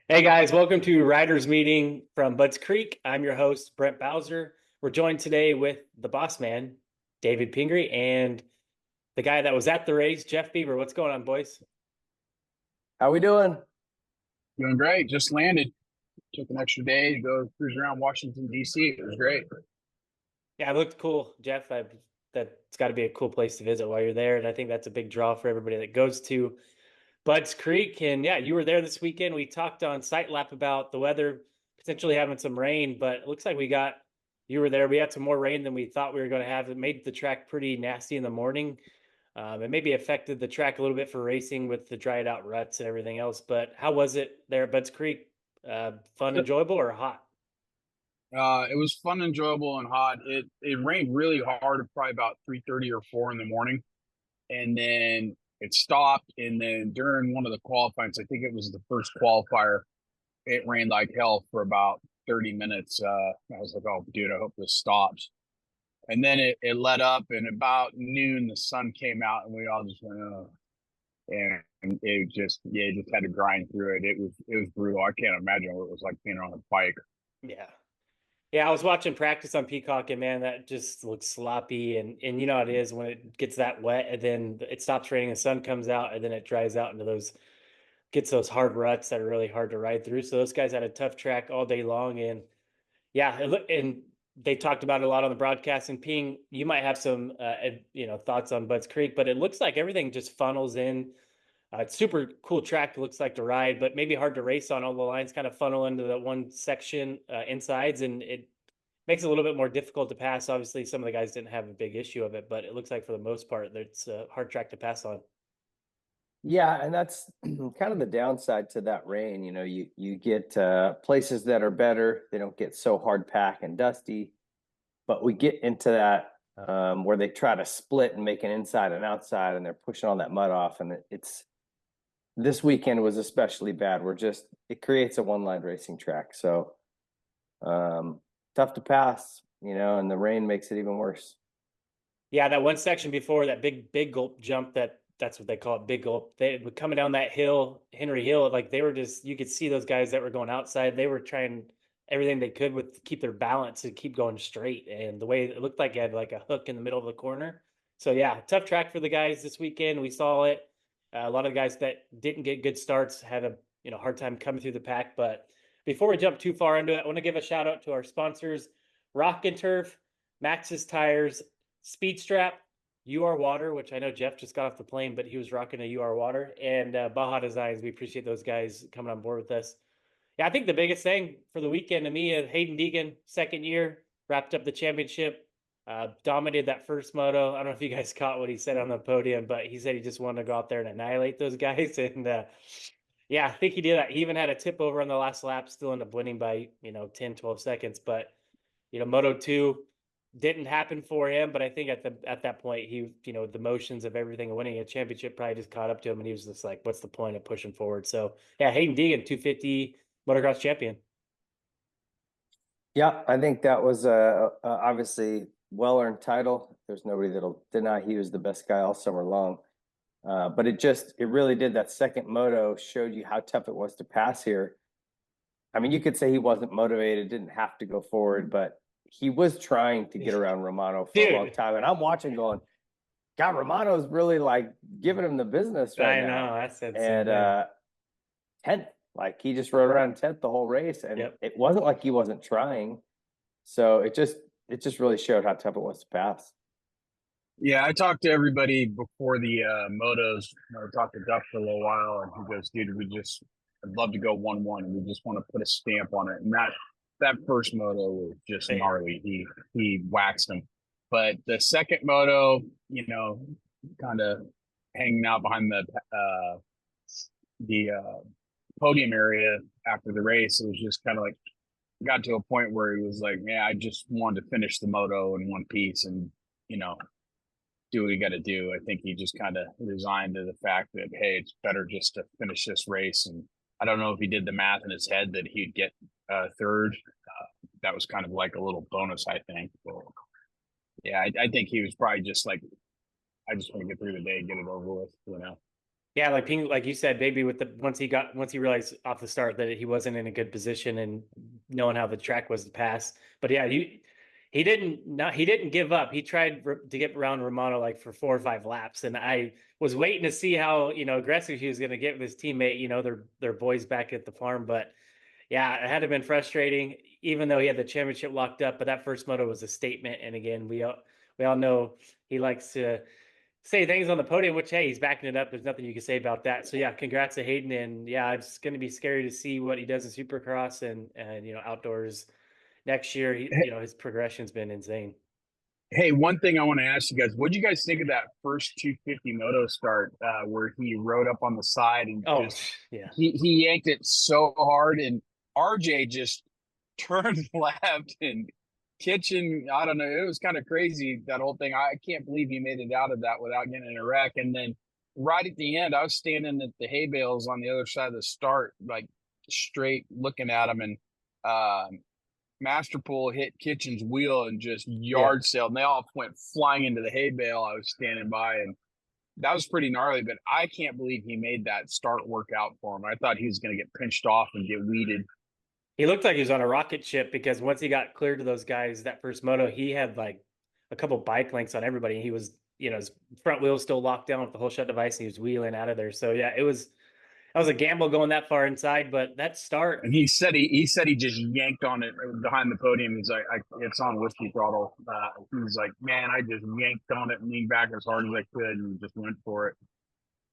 Hey guys, welcome to Riders Meeting from Budds Creek. I'm your host, Brent Bowser. We're joined today with the boss man, David Pingree, and the guy that was at the race, Jeff Bieber. What's going on, boys? How we doing? Doing great. Just landed. Took an extra day to go cruise around Washington, D.C. It was great. Yeah, it looked cool, Jeff. That's got to be a cool place to visit while you're there, and I think that's a big draw for everybody that goes to Budds Creek. And yeah, you were there this weekend. We talked on Sight Lap about the weather potentially having some rain, but it looks like you were there. We had some more rain than we thought we were going to have. It made the track pretty nasty in the morning. It maybe affected the track a little bit for racing with the dried out ruts and everything else. But how was it there at Budds Creek? Fun, enjoyable, or hot? It was fun, enjoyable, and hot. It rained really hard at probably about 3:30 or 4 in the morning, and then it stopped. And then during one of the qualifyings, I think it was the first qualifier, it rained like hell for about 30 minutes. I was like, "Oh, dude, I hope this stops." And then it let up, and about noon the sun came out, and we all just went, "Oh." And it just had to grind through it. It was brutal. I can't imagine what it was like being on a bike. Yeah. Yeah, I was watching practice on Peacock, and man, that just looks sloppy. And you know how it is when it gets that wet, and then it stops raining, the sun comes out, and then it dries out into those gets those hard ruts that are really hard to ride through. So those guys had a tough track all day long, and yeah, and they talked about it a lot on the broadcast. And Ping, you might have some thoughts on Budds Creek, but it looks like everything just funnels in. It's super cool track. It looks like to ride, but maybe hard to race on. All the lines kind of funnel into that one section insides, and it makes it a little bit more difficult to pass. Obviously, some of the guys didn't have a big issue of it, but it looks like for the most part, it's a hard track to pass on. Yeah, and that's kind of the downside to that rain. You get places that are better. They don't get so hard pack and dusty, but we get into that where they try to split and make an inside and outside, and they're pushing all that mud off. And it's this weekend was especially bad. It creates a one-line racing track, so tough to pass. And the rain makes it even worse. Yeah, that one section before that big gulp jump, that's what they call it, big gulp. They were coming down that hill, Henry Hill, like they were just, you could see those guys that were going outside. They were trying everything they could with keep their balance and keep going straight. And the way it looked like it had like a hook in the middle of the corner. So yeah, tough track for the guys this weekend. We saw it. A lot of the guys that didn't get good starts had a hard time coming through the pack. But before we jump too far into it, I want to give a shout out to our sponsors, Rock and Turf, Maxxis Tires, Speed Strap, UR Water, which I know Jeff just got off the plane, but he was rocking a UR Water, and Baja Designs. We appreciate those guys coming on board with us. Yeah, I think the biggest thing for the weekend to me is Hayden Deegan, second year, wrapped up the championship, dominated that first moto. I don't know if you guys caught what he said on the podium, but he said he just wanted to go out there and annihilate those guys. And yeah, I think he did that. He even had a tip over on the last lap, still ended up winning by 10, 12 seconds. But Moto 2 didn't happen for him, but I think at that point he, the motions of everything and winning a championship probably just caught up to him, and he was just like, what's the point of pushing forward? So yeah, Hayden Deegan, 250 motocross champion. Yeah, I think that was obviously well-earned title. There's nobody that'll deny he was the best guy all summer long. But it really did. That second moto showed you how tough it was to pass here. I mean, you could say he wasn't motivated, didn't have to go forward, but he was trying to get around Romano for a long time. And I'm watching going, God, Romano's really like giving him the business right I now. know, that's it. And 10th, like he just rode around 10th the whole race. And Yep. it wasn't like he wasn't trying. So it just really showed how tough it was to pass. Yeah, I talked to everybody before the motos. I talked to Duff for a little while, and he goes, "Dude, I'd love to go 1-1, and we just want to put a stamp on it." And that first moto was just gnarly. He waxed him, but the second moto, kind of hanging out behind the podium area after the race, it was just kind of like got to a point where he was like, "Yeah, I just wanted to finish the moto in one piece, and you know." Do what you got to do. I think he just kind of resigned to the fact that, hey, it's better just to finish this race. And I don't know if he did the math in his head that he'd get third. That was kind of like a little bonus, I think. But yeah, I think he was probably just like, I just want to get through the day, get it over with. Yeah, like Ping, like you said, maybe with the once he realized off the start that he wasn't in a good position and knowing how the track was to pass. But yeah, he didn't give up. He tried to get around Romano like for 4 or 5 laps, and I was waiting to see how aggressive he was going to get with his teammate. Their boys back at the farm. But yeah, it had to have been frustrating, even though he had the championship locked up. But that first moto was a statement, and again, we all know he likes to say things on the podium, which hey, he's backing it up. There's nothing you can say about that. So yeah, congrats to Hayden, and yeah, it's going to be scary to see what he does in Supercross and outdoors next year. His progression's been insane. Hey, one thing I want to ask you guys, what do you guys think of that first 250 moto start where he rode up on the side and Oh just yeah, he yanked it so hard and RJ just turned left and Kitchen, I don't know, it was kind of crazy that whole thing. I can't believe he made it out of that without getting in a wreck. And then right at the end, I was standing at the hay bales on the other side of the start, like straight looking at him, and Masterpool hit Kitchen's wheel and just yeah. yard sailed, and they all went flying into the hay bale I was standing by, and that was pretty gnarly. But I can't believe he made that start work out for him. I thought he was going to get pinched off and get weeded. He looked like he was on a rocket ship because once he got cleared to those guys that first moto, he had like a couple bike lengths on everybody. He was, his front wheel was still locked down with the whole shut device, and he was wheeling out of there. So yeah, that was a gamble going that far inside, but that start. And he said he just yanked on it behind the podium. He's like, it's on whiskey throttle. He's like, man, I just yanked on it and leaned back as hard as I could and just went for it.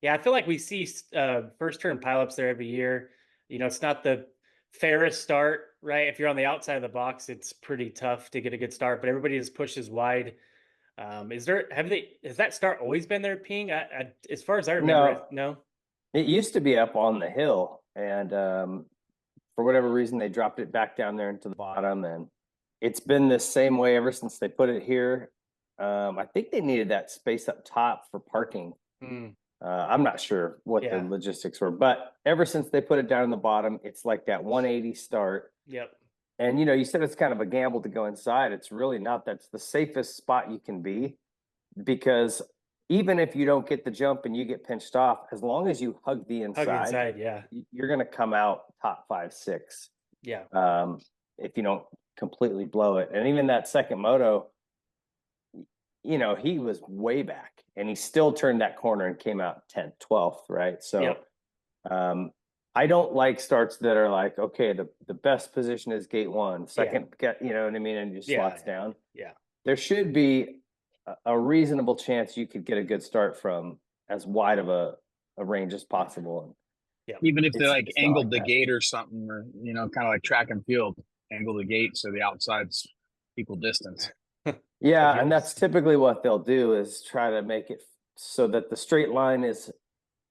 Yeah, I feel like we see first turn pileups there every year. It's not the fairest start, right? If you're on the outside of the box, it's pretty tough to get a good start, but everybody just pushes wide. Has that start always been there, Ping? As far as I remember, No, no. it used to be up on the hill, and for whatever reason, they dropped it back down there into the bottom, and it's been the same way ever since they put it here. I think they needed that space up top for parking. Mm, I'm not sure what the yeah. logistics were, but ever since they put it down in the bottom, it's like that 180 start. Yep. And you said it's kind of a gamble to go inside. It's really not. That's the safest spot you can be, because even if you don't get the jump and you get pinched off, as long as you hug the Hug inside, inside. Yeah. you're going to come out top 5, 6. Yeah. If you don't completely blow it. And even that second moto, he was way back and he still turned that corner and came out 10th, 12th, right? So Yep. I don't like starts that are like, okay, the best position is gate 1, second, you know what I mean? And just slots down. Yeah. There should be a reasonable chance you could get a good start from as wide of a range as possible. Yeah. Even if they like angled like the that. gate or something, or kind of like track and field, angle the gate so the outside's equal distance. Yeah, and that's typically what they'll do, is try to make it so that the straight line is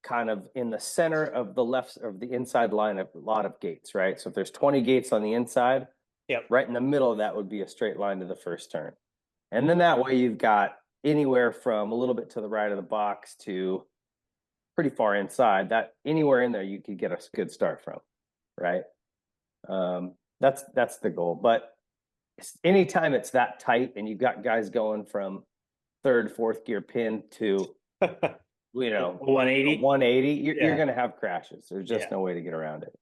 kind of in the center of the left of the inside line of a lot of gates, right? So if there's 20 gates on the inside, Yep. right in the middle of that would be a straight line to the first turn. And then that way you've got anywhere from a little bit to the right of the box to pretty far inside. That anywhere in there you could get a good start from, right? That's the goal. But anytime it's that tight and you've got guys going from third, fourth gear pin to 180. 180, you're going to have crashes. There's just no way to get around it.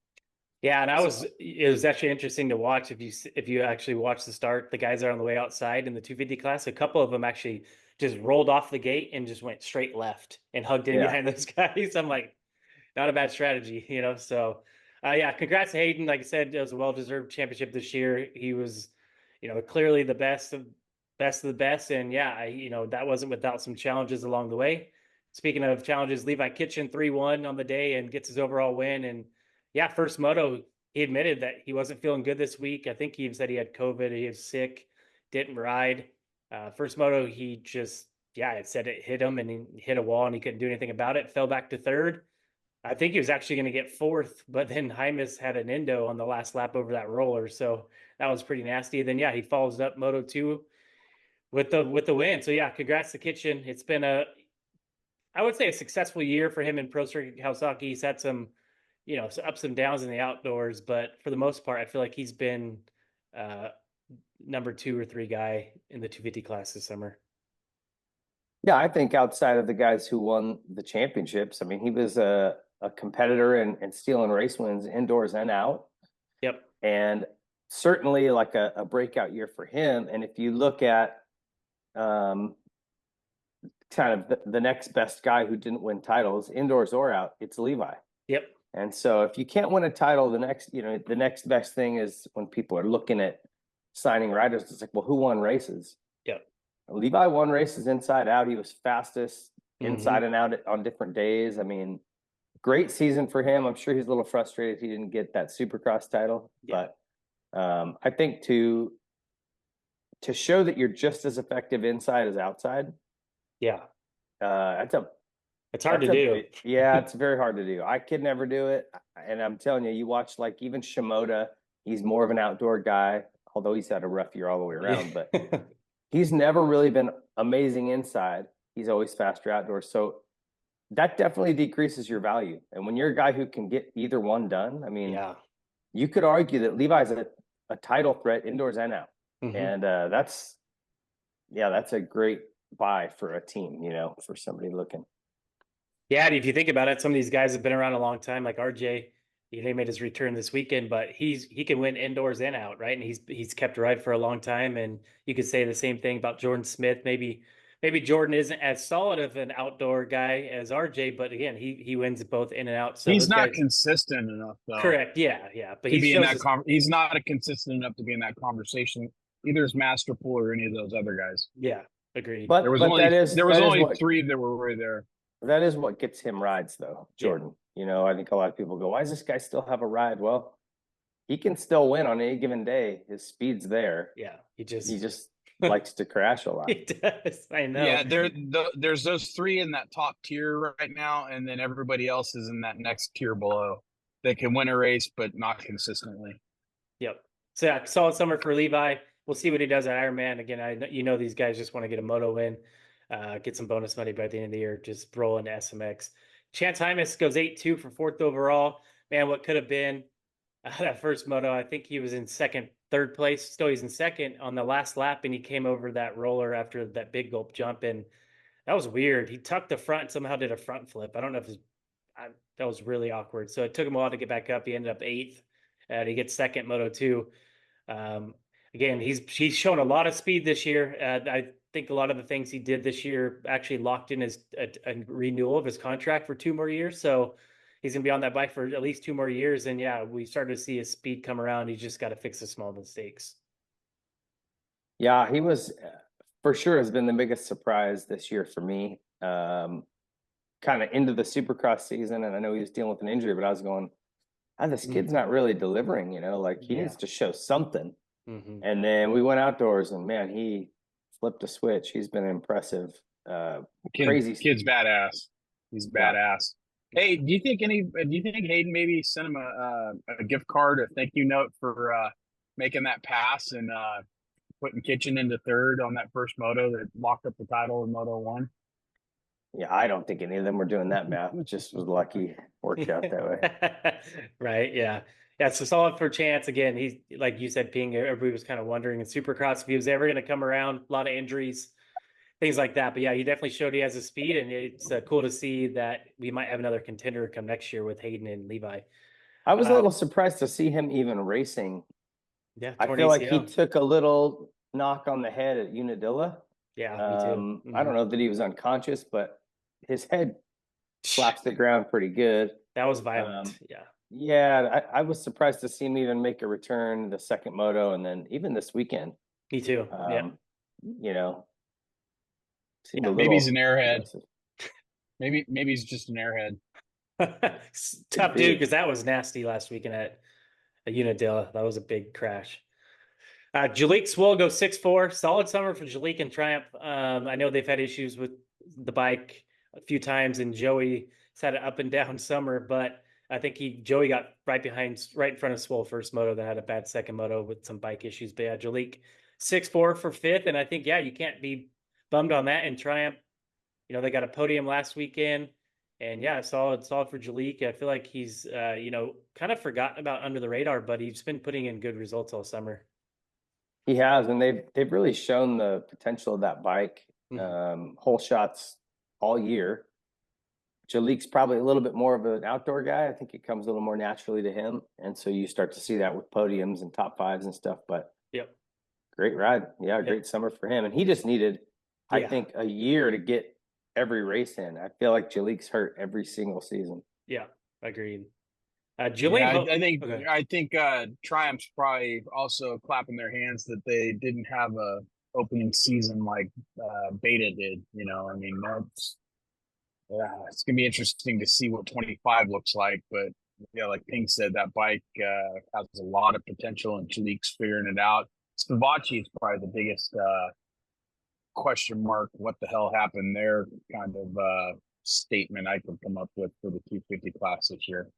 Yeah, and it was actually interesting to watch if you actually watch the start. The guys are on the way outside in the 250 class. A couple of them actually just rolled off the gate and just went straight left and hugged in behind those guys. I'm like, not a bad strategy, So, yeah, congrats to Hayden. Like I said, it was a well-deserved championship this year. He was, clearly the best of the best, and yeah, that wasn't without some challenges along the way. Speaking of challenges, Levi Kitchen 3-1 on the day and gets his overall win. And yeah, first moto, he admitted that he wasn't feeling good this week. I think he even said he had COVID, he was sick, didn't ride. First moto, he just, it said it hit him and he hit a wall and he couldn't do anything about it. Fell back to third. I think he was actually going to get fourth, but then Hymas had an endo on the last lap over that roller. So that was pretty nasty. Then, he follows up Moto 2 with the win. So yeah, congrats to Kitchen. It's been I would say a successful year for him in Pro Circuit Kawasaki. He's had some, some ups and downs in the outdoors, but for the most part, I feel like he's been number 2 or 3 guy in the 250 class this summer. Yeah, I think outside of the guys who won the championships, I mean, he was a competitor and stealing race wins indoors and out. Yep. And certainly like a breakout year for him. And if you look at um, kind of the next best guy who didn't win titles, indoors or out, it's Levi. Yep. And so if you can't win a title, the next best thing is when people are looking at signing riders, it's like, well, who won races? Yep. Levi won races inside out. He was fastest inside Mhm. and out on different days. I mean, great season for him. I'm sure he's a little frustrated he didn't get that Supercross title, Yeah. but I think to show that you're just as effective inside as outside, Yeah. that's a It's hard to do. yeah, it's very hard to do. I could never do it, and I'm telling you, you watch like even Shimoda, he's more of an outdoor guy, although he's had a rough year all the way around, but Yeah. he's never really been amazing inside. He's always faster outdoors. So that definitely decreases your value. And when you're a guy who can get either one done, I mean, Yeah. you could argue that Levi's a title threat indoors and out. Mhm. And that's a great buy for a team, for somebody looking. Yeah, and if you think about it, some of these guys have been around a long time, like RJ. He made his return this weekend, but he can win indoors and out, right? And he's kept a ride for a long time. And you could say the same thing about Jordan Smith. Maybe Jordan isn't as solid of an outdoor guy as RJ, but again, he wins both in and out. So He's those not guys, consistent enough though correct? Yeah, yeah. But to he be in shows that his, he's not a consistent enough to be in that conversation. Either as Masterpool or any of those other guys. yeah, agreed. There was But only what three that were right there. that is what gets him rides though, Yeah. Jordan. I think a lot of people go, why does this guy still have a ride? Well, he can still win on any given day. His speed's there. Yeah, He just likes to crash a lot. he does. I know. Yeah, there's those three in that top tier right now, and then everybody else is in that next tier below. They can win a race, but not consistently. Yep. So yeah, solid summer for Levi. We'll see what he does at Ironman. Again, these guys just want to get a moto win, get some bonus money by the end of the year, just roll into SMX. Chance Hymas goes 8-2 for fourth overall. Man, what could have been that first moto? I think he was in third place. Still, he's in second on the last lap, and he came over that roller after that big gulp jump, and that was weird. He tucked the front and somehow did a front flip. I don't know if that was really awkward. So it took him a while to get back up. He ended up eighth. He gets second Moto 2. Again, he's shown a lot of speed this year. I think a lot of the things he did this year actually locked in his a renewal of his contract for 2 more years. So he's gonna be on that bike for at least 2 more years. And yeah, we started to see his speed come around. He's just got to fix the small mistakes. Yeah, he was for sure has been the biggest surprise this year for me. Kind of into the Supercross season, and I know he was dealing with an injury, but I was going, this kid's not really delivering, like he needs to show something. Mm-hmm. And then we went outdoors, and man, he flipped a switch. He's been impressive. Crazy. Kid's badass. He's badass. Yeah. Hey, do you think Hayden maybe sent him a gift card, a thank you note for making that pass and putting Kitchen into third on that first moto that locked up the title in Moto 1? Yeah, I don't think any of them were doing that math. It just was lucky worked out that way. Right. Yeah. Yeah. So solid for Chance. Again, he's like you said, Ping, everybody was kind of wondering in Supercross if he was ever going to come around. A lot of injuries, things like that. But yeah, he definitely showed he has a speed, and it's cool to see that we might have another contender come next year with Hayden and Levi. I was a little surprised to see him even racing. Yeah. I feel like he took a little knock on the head at Unadilla. Yeah, me too. I don't know that he was unconscious, but his head slaps the ground pretty good. That was violent. Yeah. Yeah, I was surprised to see him even make a return the second moto, and then even this weekend. Me too. Yeah. Maybe he's an airhead. Maybe he's just an airhead. Tough dude, because that was nasty last weekend at Unadilla. That was a big crash. Jalik Swoll goes 6-4. Solid summer for Jalik and Triumph. I know they've had issues with the bike a few times, and Joey's had an up and down summer, but I think Joey got right in front of Swoll first moto, that had a bad second moto with some bike issues. But yeah, Jalik 6-4 for fifth, and I think you can't be bummed on that. And Triumph, they got a podium last weekend, and yeah, solid for Jalik. I feel like he's kind of forgotten about under the radar, but he's been putting in good results all summer. He has, and they've really shown the potential of that bike. whole shots all year. Jalik's probably a little bit more of an outdoor guy. I think it comes a little more naturally to him. And so you start to see that with podiums and top fives and stuff. But Yep. great ride. Yeah, great summer for him. And he just needed, I Yeah. think, a year to get every race in. I feel like Jalik's hurt every single season. Yeah, agreed. Yeah, Julian, I think Triumph's probably also clapping their hands that they didn't have a opening season like Beta did. You know, I mean, it's gonna be interesting to see what 25 looks like. But yeah, like Pink said, that bike has a lot of potential, and Jalik's figuring it out. Spivacci is probably the biggest question mark. What the hell happened there? Kind of statement I could come up with for the 250 class this year.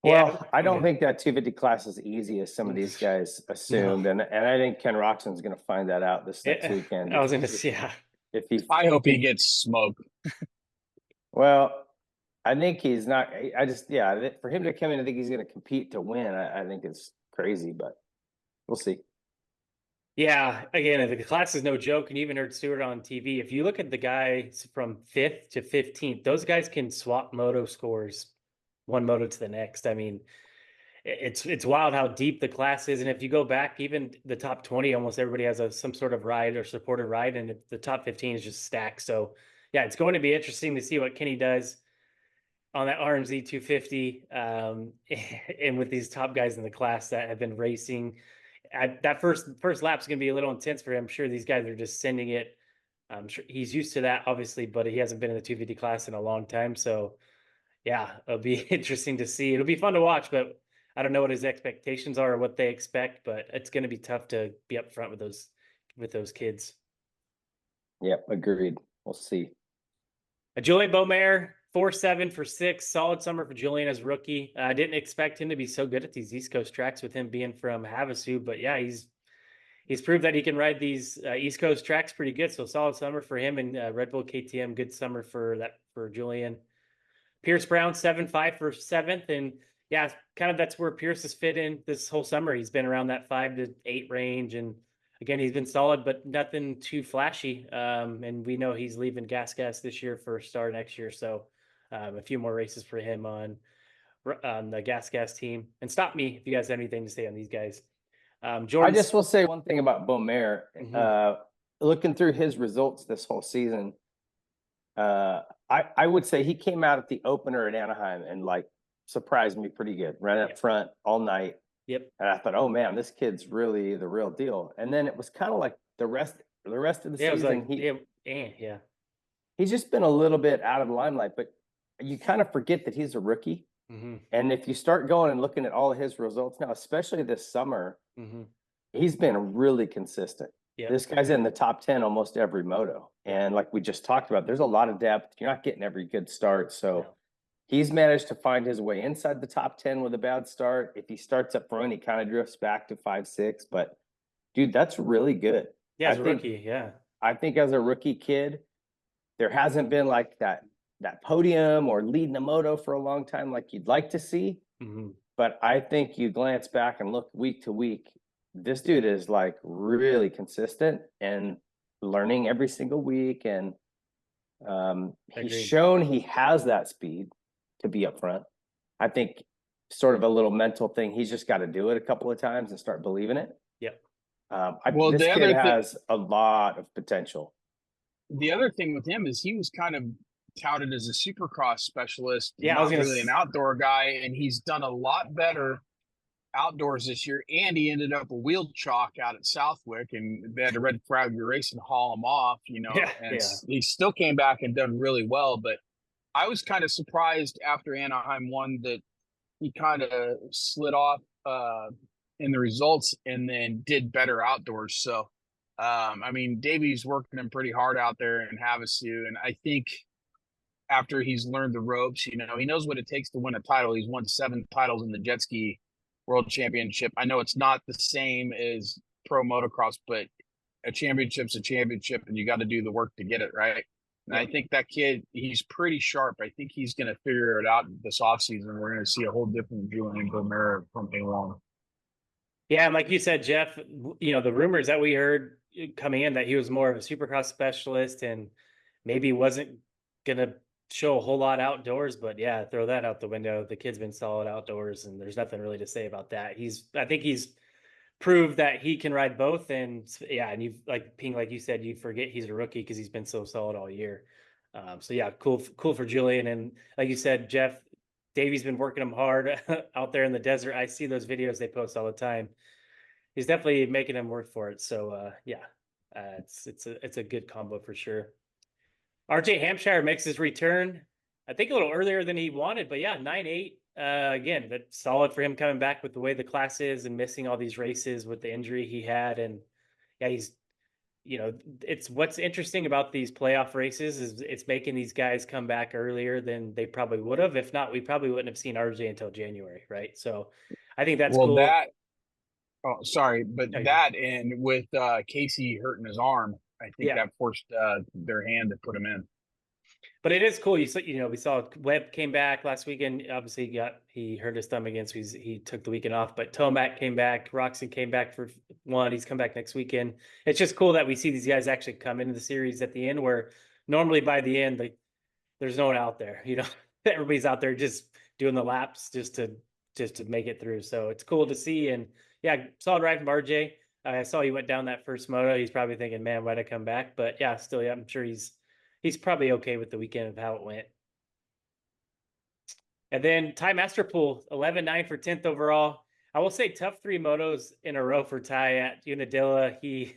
Well, I don't think that 250 class is easy as some of these guys assumed, No. and I think Ken Roxon's going to find that out this next weekend. I was going to say, I hope he gets smoked. Well, I think he's not. For him to come in, I think he's going to compete to win. I think it's crazy, but we'll see. Yeah, again, the class is no joke, and you even heard Stewart on TV. If you look at the guys from 5th to 15th, those guys can swap moto scores one moto to the next. I mean, it's wild how deep the class is. And if you go back, even the top 20, almost everybody has some sort of ride or supported ride, and the top 15 is just stacked. So yeah, it's going to be interesting to see what Kenny does on that RMZ 250 and with these top guys in the class that have been racing. That first lap's going to be a little intense for him. I'm sure these guys are just sending it. I'm sure he's used to that, obviously, but he hasn't been in the 250 class in a long time. So yeah, it'll be interesting to see. It'll be fun to watch, but I don't know what his expectations are or what they expect, but it's going to be tough to be up front with those kids. Yep, agreed. We'll see. Julian Beaumer, 4.7 for 6. Solid summer for Julian as rookie. I didn't expect him to be so good at these East Coast tracks with him being from Havasu, but yeah, he's proved that he can ride these East Coast tracks pretty good. So solid summer for him and Red Bull KTM. Good summer for Julian. Pierce Brown, 7.5 for 7th. And yeah, kind of that's where Pierce has fit in this whole summer. He's been around that 5 to 8 range. And again, he's been solid, but nothing too flashy. And we know he's leaving Gas this year for Star next year. So a few more races for him on the Gas team. And stop me if you guys have anything to say on these guys. I just will say one thing about Beaumer. Looking through his results this whole season, I would say he came out at the opener at Anaheim and like surprised me pretty good. Ran up front all night. Yep. And I thought, oh man, this kid's really the real deal. And then it was kind of like the rest of the season. He's just been a little bit out of the limelight, but you kind of forget that he's a rookie. And if you start going and looking at all of his results now, especially this summer, he's been really consistent. Yep. This guy's in the top 10 almost every moto. And like we just talked about, there's a lot of depth. You're not getting every good start. So he's managed to find his way inside the top 10 with a bad start. If he starts up front, he kind of drifts back to 5-6. But dude, that's really good. Yeah, as a rookie, yeah. I think as a rookie kid, there hasn't been like that podium or leading a moto for a long time like you'd like to see. But I think you glance back and look week to week, this dude is like really consistent and learning every single week. And he's shown he has that speed to be up front. I think sort of a little mental thing. He's just got to do it a couple of times and start believing it. Yep. This kid has a lot of potential. The other thing with him is he was kind of touted as a supercross specialist. Yeah, not really an outdoor guy, and he's done a lot better outdoors this year. And he ended up a wheel chalk out at Southwick, and they had to red flag your race and haul him off. He still came back and done really well. But I was kind of surprised after Anaheim won that he kind of slid off in the results and then did better outdoors. So, I mean, Davey's working him pretty hard out there in Havasu, and I think after he's learned the ropes, he knows what it takes to win a title. He's won 7 titles in the jet ski world championship. I know it's not the same as pro motocross, but a championship's a championship, and you got to do the work to get it, right? And I think that kid, he's pretty sharp. I think he's going to figure it out this offseason. We're going to see a whole different Julian Beaumer from along. Yeah, and like you said, Jeff, the rumors that we heard coming in that he was more of a Supercross specialist and maybe wasn't gonna show a whole lot outdoors, but yeah, throw that out the window. The kid's been solid outdoors, and there's nothing really to say about that. I think he's proved that he can ride both, and yeah, and you like Ping, like you said, you forget he's a rookie because he's been so solid all year. So yeah, cool for Julian, and like you said, Jeff, Davey's been working him hard out there in the desert. I see those videos they post all the time. He's definitely making him work for it. So yeah, it's a good combo for sure. RJ Hampshire makes his return, I think a little earlier than he wanted, but yeah, 9-8. Again, that's solid for him coming back with the way the class is and missing all these races with the injury he had. And yeah, it's what's interesting about these playoff races is it's making these guys come back earlier than they probably would have. If not, we probably wouldn't have seen RJ until January, right? So I think that's cool. Oh, sorry, but that and with Casey hurting his arm, I think that forced their hand to put him in. But it is cool. We saw Webb came back last weekend. Obviously, he hurt his thumb again, so he took the weekend off. But Tomac came back. Roxon came back for one. He's come back next weekend. It's just cool that we see these guys actually come into the series at the end, where normally by the end, there's no one out there. Everybody's out there just doing the laps just to make it through. So it's cool to see. And yeah, solid ride from RJ. I saw he went down that first moto. He's probably thinking, man, why'd I come back? But yeah, still, yeah, I'm sure he's probably okay with the weekend of how it went. And then Ty Masterpool, 11-9 for 10th overall. I will say tough 3 motos in a row for Ty at Unadilla. He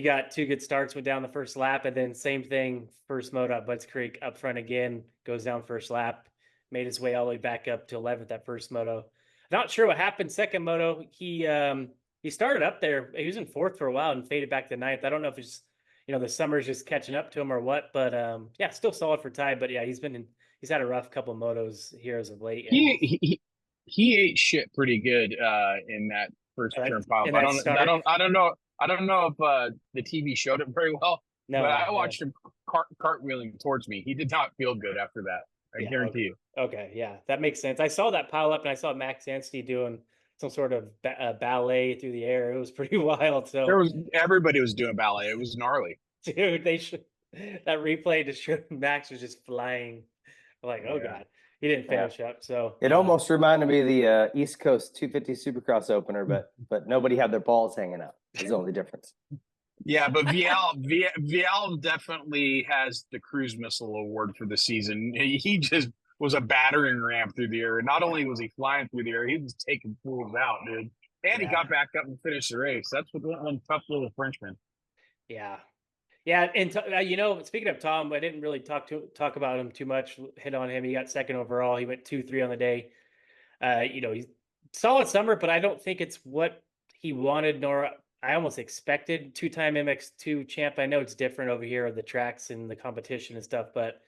got 2 good starts, went down the first lap, and then same thing, first moto at Budds Creek up front again, goes down first lap, made his way all the way back up to 11th at first moto. Not sure what happened. Second moto, he started up there. He was in 4th for a while and faded back to 9th. I don't know if it's the summer's just catching up to him or what, but yeah, still solid for Ty. But yeah, he's had a rough couple of motos here as of late. He ate shit pretty good in that first turn pile. I don't know if the TV showed it very well. No, but I watched him cartwheeling towards me. He did not feel good after that. I guarantee you. Okay, yeah, that makes sense. I saw that pile up, and I saw Max Anstey doing some sort of ballet through the air. It was pretty wild. So everybody was doing ballet. It was gnarly, dude. That replay just showed Max was just flying. Like, oh god, he didn't finish up. So it almost reminded me of the East Coast 250 Supercross opener, but nobody had their balls hanging out. It's the only difference. Yeah, but Viel definitely has the cruise missile award for the season. He just was a battering ram through the air. Not only was he flying through the air, he was taking fools out, dude. And he got back up and finished the race. That's what one tough little Frenchman. Yeah. Yeah, and speaking of Tom, I didn't really talk about him too much. Hit on him. He got 2nd overall. He went 2-3 on the day. He's solid summer, but I don't think it's what he wanted, nor I almost expected. 2-time MX2 champ. I know it's different over here with the tracks and the competition and stuff, but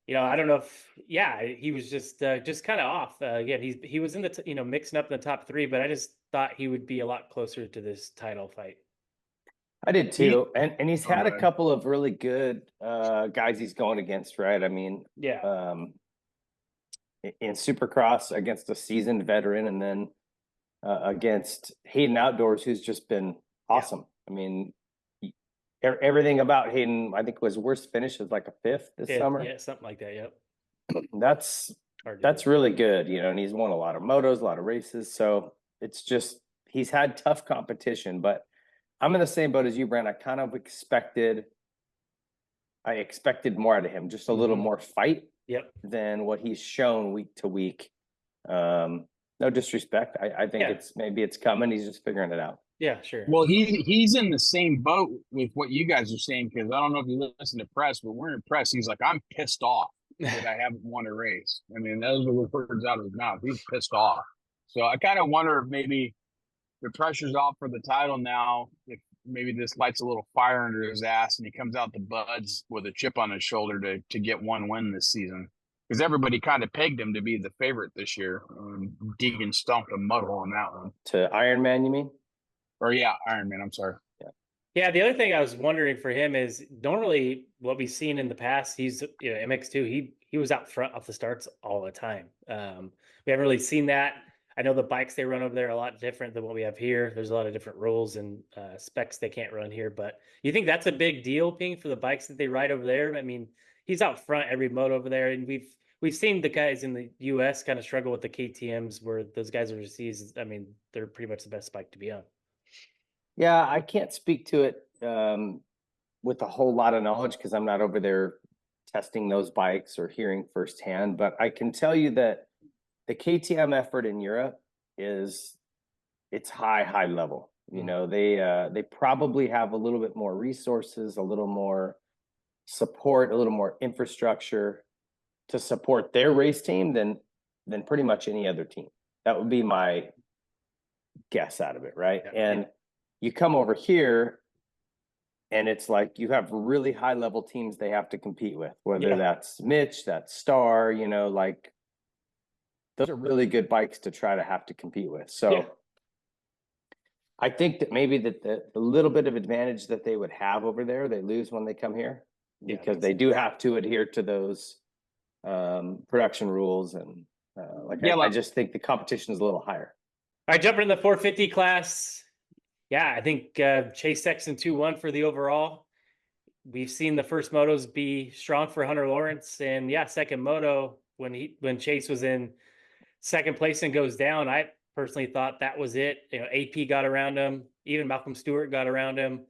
I don't know if he was just kind of off. Again, he was in the mixing up in the top 3, but I just thought he would be a lot closer to this title fight. I did too, and he's had a couple of really good guys he's going against, right? I mean, in Supercross against a seasoned veteran, and then against Hayden Outdoors, who's just been awesome. I mean, everything about Hayden, I think, was worst finish is like a 5th this summer. Yeah, something like that. Yep. That's really good, and he's won a lot of motos, a lot of races. So it's just he's had tough competition, but I'm in the same boat as you, Brent. I kind of expected more out of him, just a little more fight than what he's shown week to week. No disrespect. I think it's coming. He's just figuring it out. Yeah, sure. Well, he's in the same boat with what you guys are saying, because I don't know if you listen to press, but we're in press. He's like, I'm pissed off that I haven't won a race. I mean, those are the words out of his mouth. He's pissed off. So I kind of wonder if maybe the pressure's off for the title now. If maybe this lights a little fire under his ass and he comes out the Budds with a chip on his shoulder to get one win this season. Because everybody kind of pegged him to be the favorite this year. Deegan stomped a mud hole on that one. To Ironman, you mean? Or Ironman, I'm sorry. Yeah, the other thing I was wondering for him is normally what we've seen in the past, he's MX2, he was out front off the starts all the time. We haven't really seen that. I know the bikes they run over there are a lot different than what we have here. There's a lot of different rules and specs they can't run here. But you think that's a big deal, Ping, for the bikes that they ride over there? I mean, he's out front every moto over there, and we've seen the guys in the U.S. kind of struggle with the KTM's, where those guys overseas. I mean, they're pretty much the best bike to be on. Yeah, I can't speak to it with a whole lot of knowledge because I'm not over there testing those bikes or hearing firsthand. But I can tell you that the KTM effort in Europe it's high level. You know, they probably have a little bit more resources, a little more support, a little more infrastructure to support their race team than pretty much any other team. That would be my guess out of it, right? Yeah. And you come over here and it's like you have really high level teams they have to compete with, whether that's Mitch, that's Star, you know, like those are really good bikes to try to have to compete with. So I think that maybe that the little bit of advantage that they would have over there, they lose when they come here because they do have to adhere to those production rules. And I just think the competition is a little higher. All right, jumping in the 450 class. Yeah, I think Chase Sexton 2-1 for the overall. We've seen the first motos be strong for Hunter Lawrence, and second moto when Chase was in second place and goes down, I personally thought that was it. You know, AP got around him, even Malcolm Stewart got around him.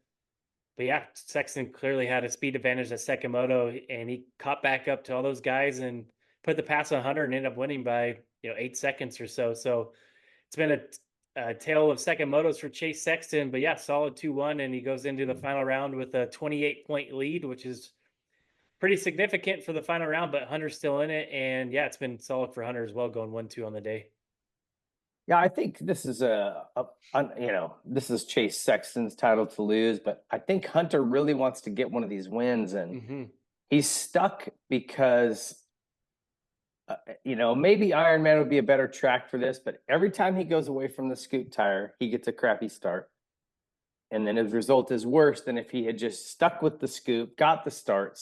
But Sexton clearly had a speed advantage at second moto, and he caught back up to all those guys and put the pass on Hunter and ended up winning by 8 seconds or so. So it's been a tale of second motos for Chase Sexton, but solid 2-1, and he goes into the final round with a 28-point lead, which is pretty significant for the final round, but Hunter's still in it. And it's been solid for Hunter as well, going 1-2 on the day. Yeah, I think this is this is Chase Sexton's title to lose, but I think Hunter really wants to get one of these wins, and he's stuck because maybe Ironman would be a better track for this, but every time he goes away from the scoot tire, he gets a crappy start. And then his result is worse than if he had just stuck with the scoop, got the start,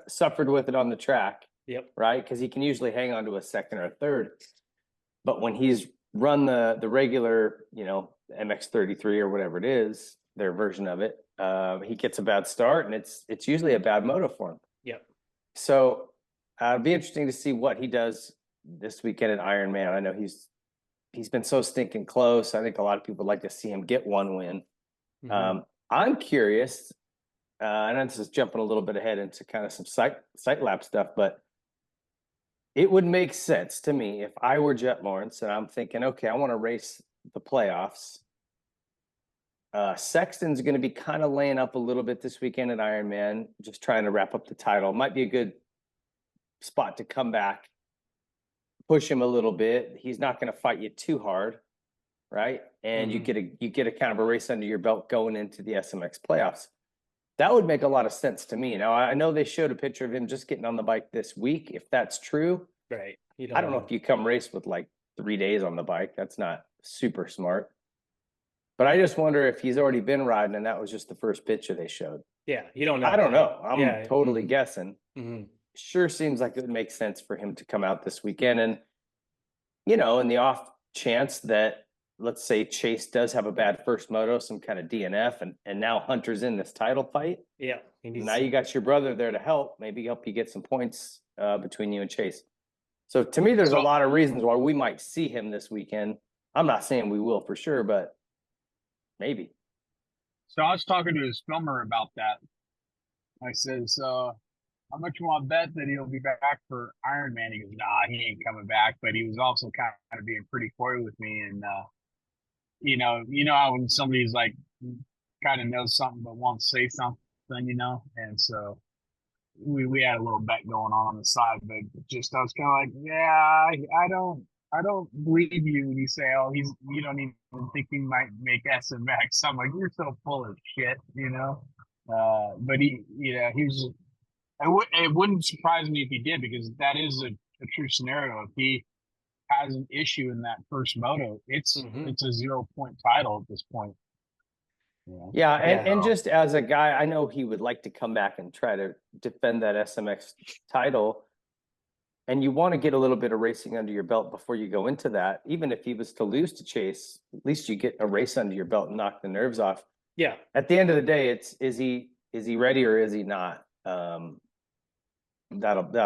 suffered with it on the track. Yep. Right? Because he can usually hang on to a second or a third. But when he's run the regular, MX-33 or whatever it is, their version of it, he gets a bad start, and it's usually a bad moto for him. Yep. So it'd be interesting to see what he does this weekend at Ironman. I know he's been so stinking close. I think a lot of people would like to see him get one win. I'm curious, and this is jumping a little bit ahead into kind of some site lab stuff, but it would make sense to me if I were Jet Lawrence and I'm thinking, okay, I want to race the playoffs. Sexton's going to be kind of laying up a little bit this weekend at Ironman, just trying to wrap up the title. Might be a good spot to come back, push him a little bit. He's not going to fight you too hard. Right. And you get a kind of a race under your belt going into the SMX playoffs. That would make a lot of sense to me. Now, I know they showed a picture of him just getting on the bike this week. If that's true, right. I don't know if you come race with like 3 days on the bike. That's not super smart. But I just wonder if he's already been riding and that was just the first picture they showed. Yeah, you don't know. I don't know. I'm totally guessing. Mm-hmm. Sure seems like it would make sense for him to come out this weekend. And, in the off chance that, let's say Chase does have a bad first moto, some kind of DNF, and now Hunter's in this title fight. Yeah. Now you got your brother there to maybe help you get some points between you and Chase. So to me, there's a lot of reasons why we might see him this weekend. I'm not saying we will for sure, but maybe. So I was talking to his filmer about that. I says, how much you want to bet that he'll be back for Ironman? He goes, nah, he ain't coming back. But he was also kind of being pretty coy with me. And, how when somebody's like kind of knows something but won't say something, and so we had a little bet going on the side, but just I was kind of like, yeah, I don't believe you when you say, oh, you don't even think he might make SMX. I'm like, you're so full of shit, but he was. It wouldn't surprise me if he did, because that is a true scenario. If he has an issue in that first moto, it's a 0-point title at this point. Yeah, and just as a guy, I know he would like to come back and try to defend that SMX title. And you want to get a little bit of racing under your belt before you go into that. Even if he was to lose to Chase, at least you get a race under your belt and knock the nerves off. Yeah. At the end of the day, it's is he ready or is he not? That'll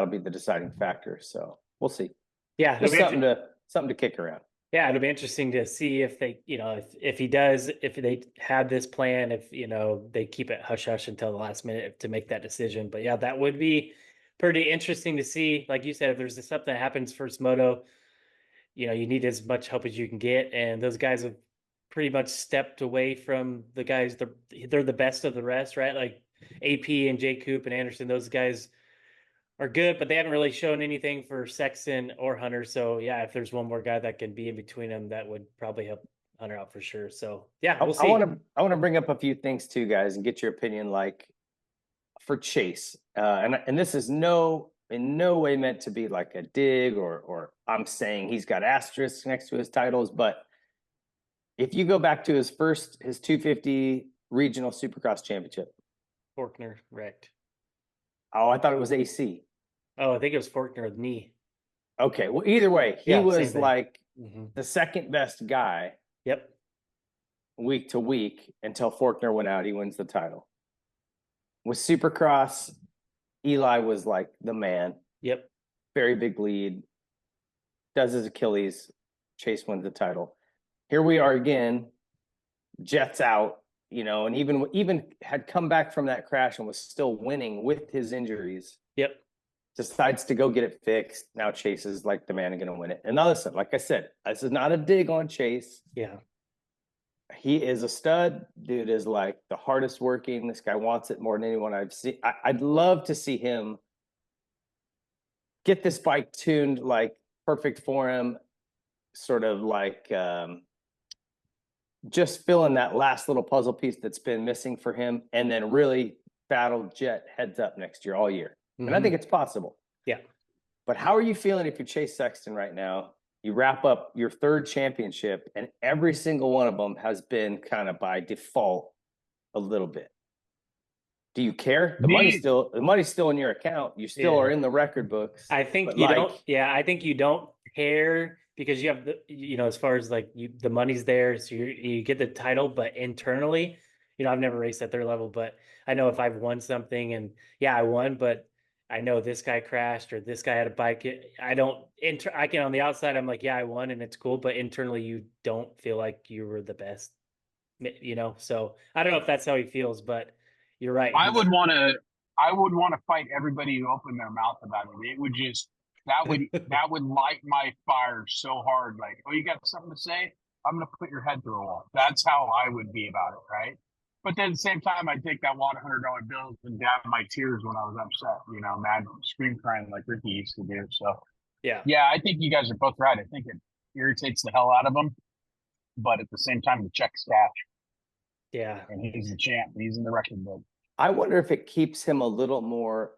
be the deciding factor. So we'll see. Yeah. Just something to kick around. Yeah, it'll be interesting to see if they, if he does, if they had this plan, if, they keep it hush hush until the last minute to make that decision. But yeah, that would be pretty interesting to see. Like you said, if there's something that happens first moto, you need as much help as you can get. And those guys have pretty much stepped away from the guys. They're the best of the rest, right? Like AP and Jay Coop and Anderson, those guys are good, but they haven't really shown anything for Sexton or Hunter. So yeah, if there's one more guy that can be in between them, that would probably help Hunter out for sure. So yeah, we'll see. I want to bring up a few things too, guys, and get your opinion. Like for Chase, and this is in no way meant to be like a dig or I'm saying he's got asterisks next to his titles, but if you go back to his 250 regional Supercross championship, Faulkner wrecked. Oh, I thought it was AC. Oh, I think it was Faulkner with knee. Okay, well, either way, he was like the second best guy. Yep. Week to week until Faulkner went out. He wins the title. With Supercross, Eli was like the man. Yep. Very big lead. Does his Achilles. Chase wins the title. Here we are again. Jets out. And even had come back from that crash and was still winning with his injuries. Yep. Decides to go get it fixed. Now Chase is like the man and going to win it. And now listen, like I said, this is not a dig on Chase. Yeah. He is a stud. Dude is like the hardest working. This guy wants it more than anyone I've seen. I'd love to see him get this bike tuned like perfect for him. Sort of like just filling that last little puzzle piece that's been missing for him, and then really battle Jet heads up next year all year. And I think it's possible. Yeah. But how are you feeling if you're Chase Sexton right now? You wrap up your third championship, and every single one of them has been kind of by default a little bit. Do you care? The money's still in your account. You still are in the record books. I think you don't. Yeah, I think you don't care because you have as far as like the money's there, so you get the title, but internally, I've never raced at their level, but I know if I've won something and I won, but I know this guy crashed or this guy had a bike. I can on the outside, I'm like, yeah, I won and it's cool, but internally you don't feel like you were the best, so I don't know if that's how he feels, but you're right. I would want to fight everybody who opened their mouth about it. It would just, that would light my fire so hard. Like, oh, you got something to say? I'm going to put your head through a wall. That's how I would be about it. Right. But then at the same time, I'd take that wad of $100 bills and dab my tears when I was upset, mad, scream crying like Ricky used to do. So yeah, I think you guys are both right. I think it irritates the hell out of them, but at the same time, the check's cash. Yeah. And he's the champ. He's in the record book. I wonder if it keeps him a little more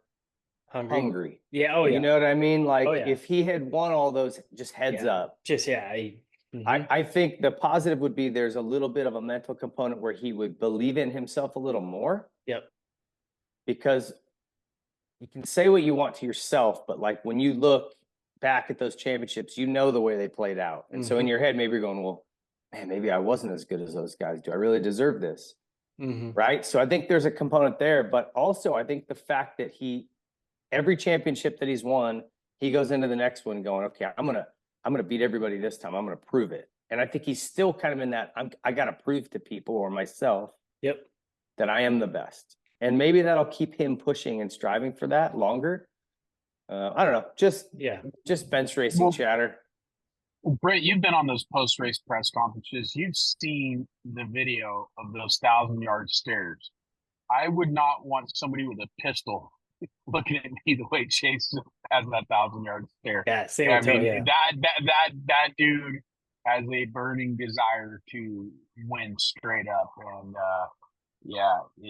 hungry. Yeah. Oh, yeah. You know what I mean? Like if he had won all those, just heads up. Just, I think the positive would be there's a little bit of a mental component where he would believe in himself a little more. Yep. Because you can say what you want to yourself, but like when you look back at those championships, the way they played out. And so in your head, maybe you're going, well, man, maybe I wasn't as good as those guys. Do I really deserve this? Right. So I think there's a component there, but also I think the fact that every championship that he's won, he goes into the next one going, okay, I'm going to beat everybody this time. I'm going to prove it. And I think he's still kind of in that, I got to prove to people or myself that I am the best. And maybe that'll keep him pushing and striving for that longer. I don't know. Just bench racing chatter. Brent, you've been on those post-race press conferences. You've seen the video of those 1,000-yard stairs. I would not want somebody with a pistol looking at me the way Chase has that 1,000-yard stare. Yeah, same. That dude has a burning desire to win straight up, and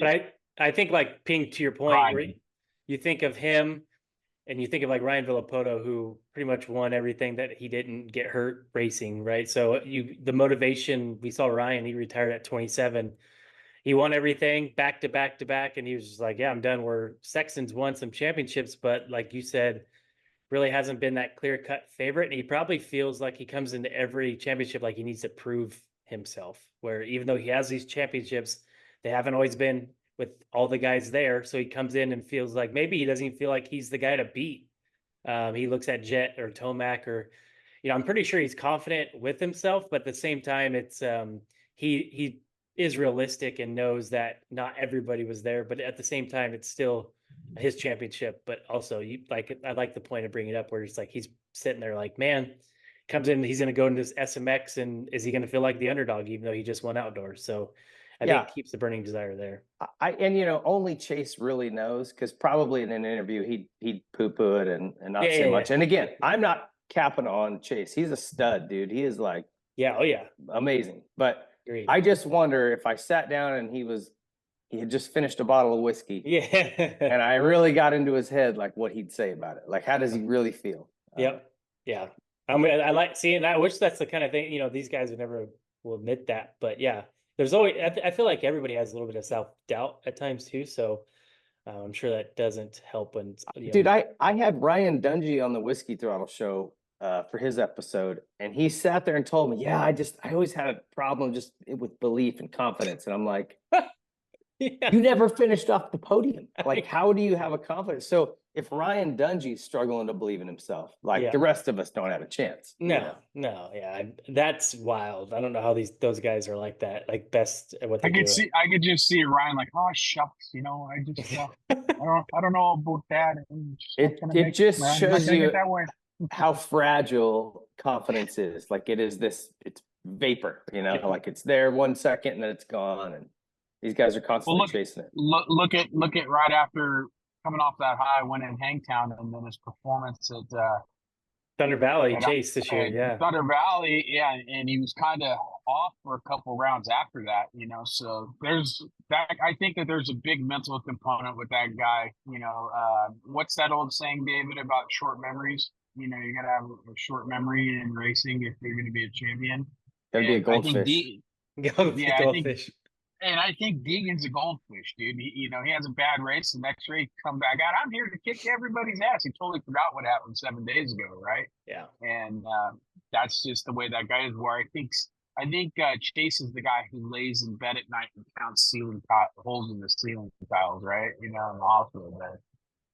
But I think like Ping, to your point, right? You think of him. And you think of like Ryan Villapoto, who pretty much won everything that he didn't get hurt racing, right? So the motivation, we saw Ryan, he retired at 27. He won everything back to back to back. And he was just like, yeah, I'm done. Where Sexton's won some championships, but like you said, really hasn't been that clear-cut favorite, and he probably feels like he comes into every championship like he needs to prove himself, where even though he has these championships, they haven't always been with all the guys there. So he comes in and feels like maybe he doesn't even feel like he's the guy to beat. He looks at Jet or Tomac or, I'm pretty sure he's confident with himself, but at the same time, it's he is realistic and knows that not everybody was there, but at the same time, it's still his championship. But also, I like the point of bringing it up where it's like he's sitting there like, man, comes in, he's going to go into this SMX, and is he going to feel like the underdog even though he just won outdoors? So I think it keeps the burning desire there. Only Chase really knows, because probably in an interview he'd poo-poo it and not say much. And again, I'm not capping on Chase. He's a stud, dude. He is like, amazing. But Agreed. I just wonder if I sat down and he had just finished a bottle of whiskey, and I really got into his head, like what he'd say about it. Like, how does he really feel? Yeah. I mean, I like seeing that. I wish that's the kind of thing, these guys would never will admit that, but yeah, there's always, I feel like everybody has a little bit of self-doubt at times too. So I'm sure that doesn't help when, Dude, I had Ryan Dungey on the Whiskey Throttle show for his episode, and he sat there and told me, I always had a problem just with belief and confidence. And I'm like, you never finished off the podium. Like, how do you have a confidence? So if Ryan Dungey's struggling to believe in himself, like the rest of us don't have a chance. No, yeah, that's wild. I don't know how those guys are like that, like best at what they do. I could just see Ryan like, oh shucks, I just I don't know about that. It just shows you how fragile confidence is. Like, it's vapor, like it's there 1 second and then it's gone, and these guys are constantly chasing it. Look at right after coming off that high, winning Hangtown, and then his performance at Thunder Valley Chase this year, Thunder Valley, and he was kind of off for a couple rounds after that, So there's that. I think that there's a big mental component with that guy. What's that old saying, David, about short memories? You gotta have a short memory in racing if you're going to be a champion. Gotta be a goldfish. Goldfish. And I think Deegan's a goldfish, dude. He has a bad race. The next race, come back out. I'm here to kick everybody's ass. He totally forgot what happened 7 days ago, right? Yeah. And that's just the way that guy is. Where I think Chase is the guy who lays in bed at night and counts holes in the ceiling tiles, right? In the hospital bed.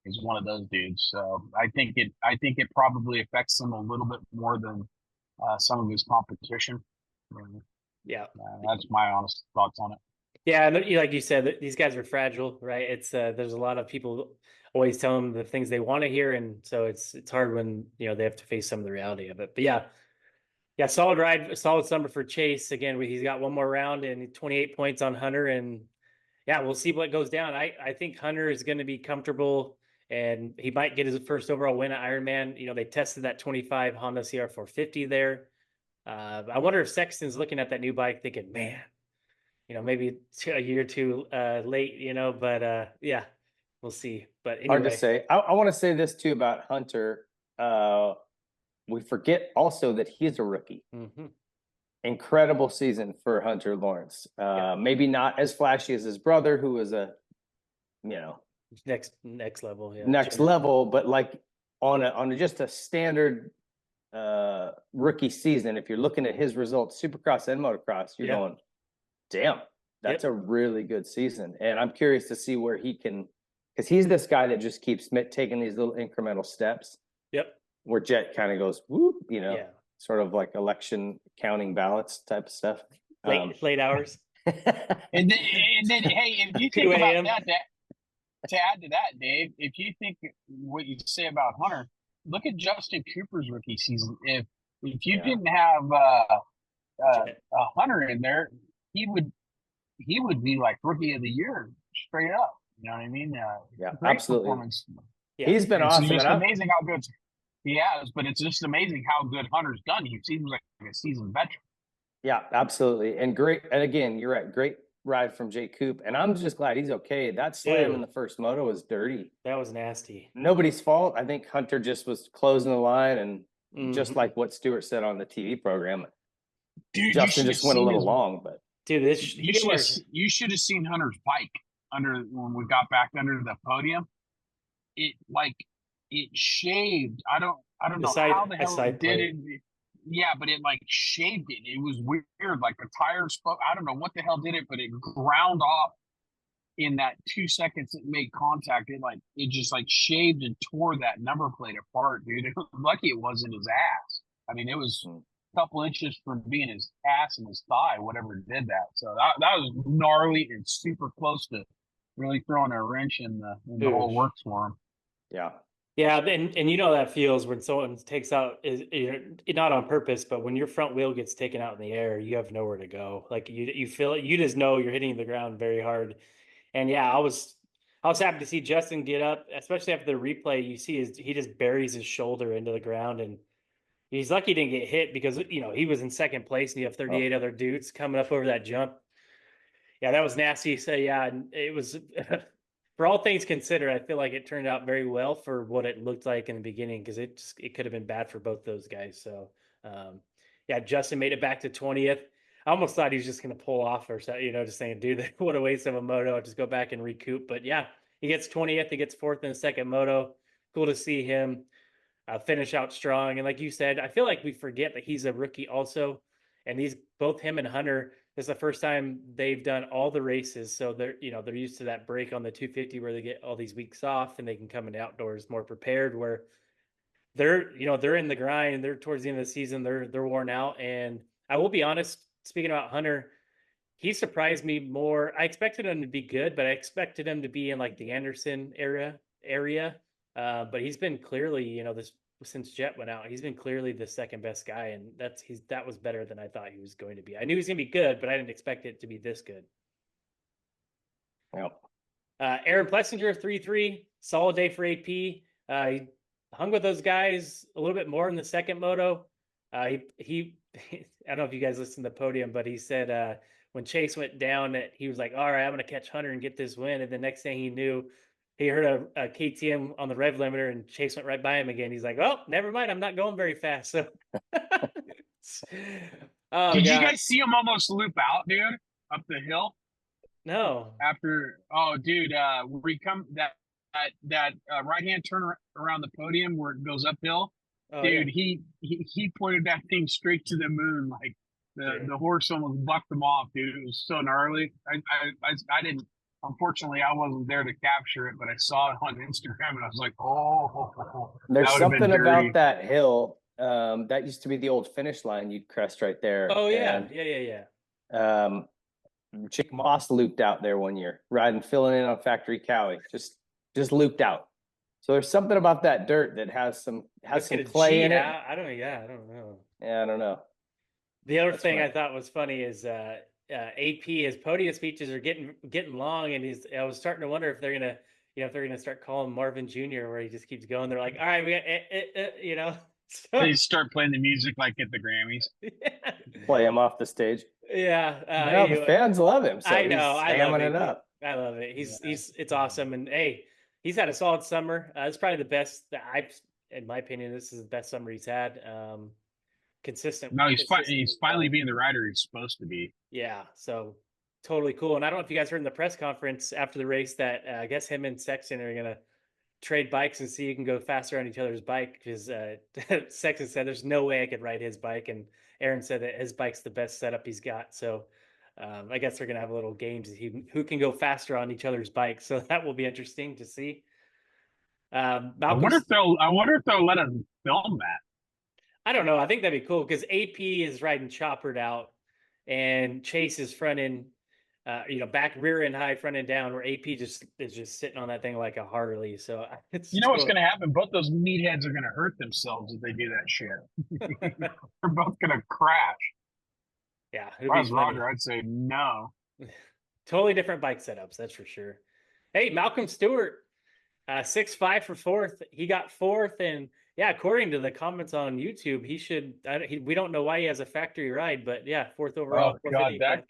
He's one of those dudes. So I think it probably affects him a little bit more than some of his competition. That's my honest thoughts on it. Yeah, and like you said, these guys are fragile, right? It's there's a lot of people always tell them the things they want to hear, and so it's hard when they have to face some of the reality of it. But yeah, solid ride, solid summer for Chase. Again, he's got one more round and 28 points on Hunter, and we'll see what goes down. I think Hunter is going to be comfortable, and he might get his first overall win at Ironman. They tested that 25 Honda CR450 there. I wonder if Sexton's looking at that new bike thinking, man, maybe a year or two late, but we'll see. But anyway. Hard to say. I want to say this too about Hunter. We forget also that he's a rookie. Mm-hmm. Incredible season for Hunter Lawrence. Maybe not as flashy as his brother, who was a, next level. Yeah. Next level, but like on just a standard rookie season, if you're looking at his results, Supercross and Motocross, you're going, damn, that's a really good season. And I'm curious to see where he can, because he's this guy that just keeps taking these little incremental steps. Yep. Where Jet kind of goes, whoop, sort of like election counting ballots type of stuff. Late hours. and then, hey, if you think about that, to add to that, Dave, if you think what you say about Hunter, look at Justin Cooper's rookie season. If you didn't have a Hunter in there, he would be like rookie of the year straight up. You know what I mean? Absolutely. He's been awesome. It's just amazing how good he has, but it's just amazing how good Hunter's done. He seems like a seasoned veteran. Yeah, absolutely. And great. And again, you're right. Great ride from Jake Coop. And I'm just glad he's okay. That slam in the first moto was dirty. That was nasty. Nobody's fault. I think Hunter just was closing the line, and just like what Stewart said on the TV program, dude, Justin just went a little long. But dude, you should have seen Hunter's bike when we got back under the podium. it shaved. I don't The know side how the a hell side it did plate. it. Yeah, but it like shaved it. It was weird. Like the tire spoke. I don't know what the hell did it, but it ground off in that 2 seconds it made contact. It just like shaved and tore that number plate apart, dude. Lucky it wasn't his ass. I mean, it was Mm. a couple inches from being his ass and his thigh, whatever did that. So that was gnarly and super close to really throwing a wrench in the whole Oof. works for him. Yeah. Yeah, and you know that feels when someone takes out is not on purpose, but when your front wheel gets taken out in the air, you have nowhere to go. Like you feel it, you just know you're hitting the ground very hard. And yeah, I was happy to see Justin get up, especially after the replay. You see he just buries his shoulder into the ground, and he's lucky he didn't get hit because he was in second place and you have 38 Oh, other dudes coming up over that jump. Yeah, that was nasty. So yeah, it was for all things considered, I feel like it turned out very well for what it looked like in the beginning because it could have been bad for both those guys. So yeah, Justin made it back to 20th. I almost thought he was just going to pull off or so, just saying, dude, what a waste of a moto. I'll just go back and recoup. But yeah, he gets 20th. He gets fourth in the second moto. Cool to see him finish out strong. And like you said, I feel like we forget that he's a rookie also. And both him and Hunter, this is the first time they've done all the races. So they're used to that break on the 250 where they get all these weeks off and they can come in outdoors more prepared where they're in the grind. They're towards the end of the season. They're worn out. And I will be honest, speaking about Hunter, he surprised me more. I expected him to be good, but I expected him to be in like the Anderson area. But he's been clearly, this since Jet went out, he's been clearly the second best guy, and that was better than I thought he was going to be. I knew he was going to be good, but I didn't expect it to be this good. yeah. Aaron Plessinger 3-3, solid day for AP. He hung with those guys a little bit more in the second moto. He I don't know if you guys listened to the podium, but he said when Chase went down, that he was like, "All right, I'm going to catch Hunter and get this win." And the next thing he knew, he heard a KTM on the rev limiter, and Chase went right by him again. He's like, "Oh, never mind, I'm not going very fast." So, oh Did you god, guys see him almost loop out, dude, up the hill no, after? Oh, dude, we come that right hand turn around the podium where it goes uphill. oh yeah, Dude, he pointed that thing straight to the moon, like dude. the horse almost bucked him off, dude. It was so gnarly. I didn't. Unfortunately, I wasn't there to capture it, but I saw it on Instagram, and I was like, "Oh, There's that would have been something about dirty." that hill. That used to be the old finish line. You'd crest right there. Oh yeah, And yeah. Chick Moss looped out there one year, filling in on Factory Cowie. Just looped out. So there's something about that dirt that has some clay in it. I don't know. Yeah, I don't know. Yeah, I don't know. The other That's thing funny. I thought was funny is AP, his podium speeches are getting long, and I was starting to wonder if they're gonna if they're gonna start calling Marvin Jr. where he just keeps going. They're like, all right, we got so, They start playing the music like at the Grammys. Play him off the stage. yeah. Well, the Anyway, fans love him, so I know, he's I love hamming it. it up. I love it. Yeah. It's awesome, and hey, he's had a solid summer. It's probably the best that in my opinion, this is the best summer he's had. Consistent. No, he's Consistently finally well. being the rider he's supposed to be. Yeah, so totally cool. And I don't know if you guys heard in the press conference after the race that I guess him and Sexton are gonna trade bikes and see who can go faster on each other's bike. Because Sexton said there's no way I could ride his bike, and Aaron said that his bike's the best setup he's got. So I guess they're gonna have a little games who can go faster on each other's bikes. So that will be interesting to see. Malcolm's I wonder if they'll let us film that. I don't know. I think that'd be cool because AP is riding choppered out, and Chase is front end, back rear end high, front end down, where AP is just sitting on that thing like a Harley. So it's You know what's totally- going to happen? Both those meatheads are going to hurt themselves if they do that shit. They're both going to crash. yeah, If I was Roger, I'd say no. totally different bike setups, that's for sure. Hey, Malcolm Stewart, 6'5" for fourth. He got fourth, and yeah, according to the comments on YouTube, he should. We don't know why he has a factory ride, but yeah, fourth overall. Oh God, that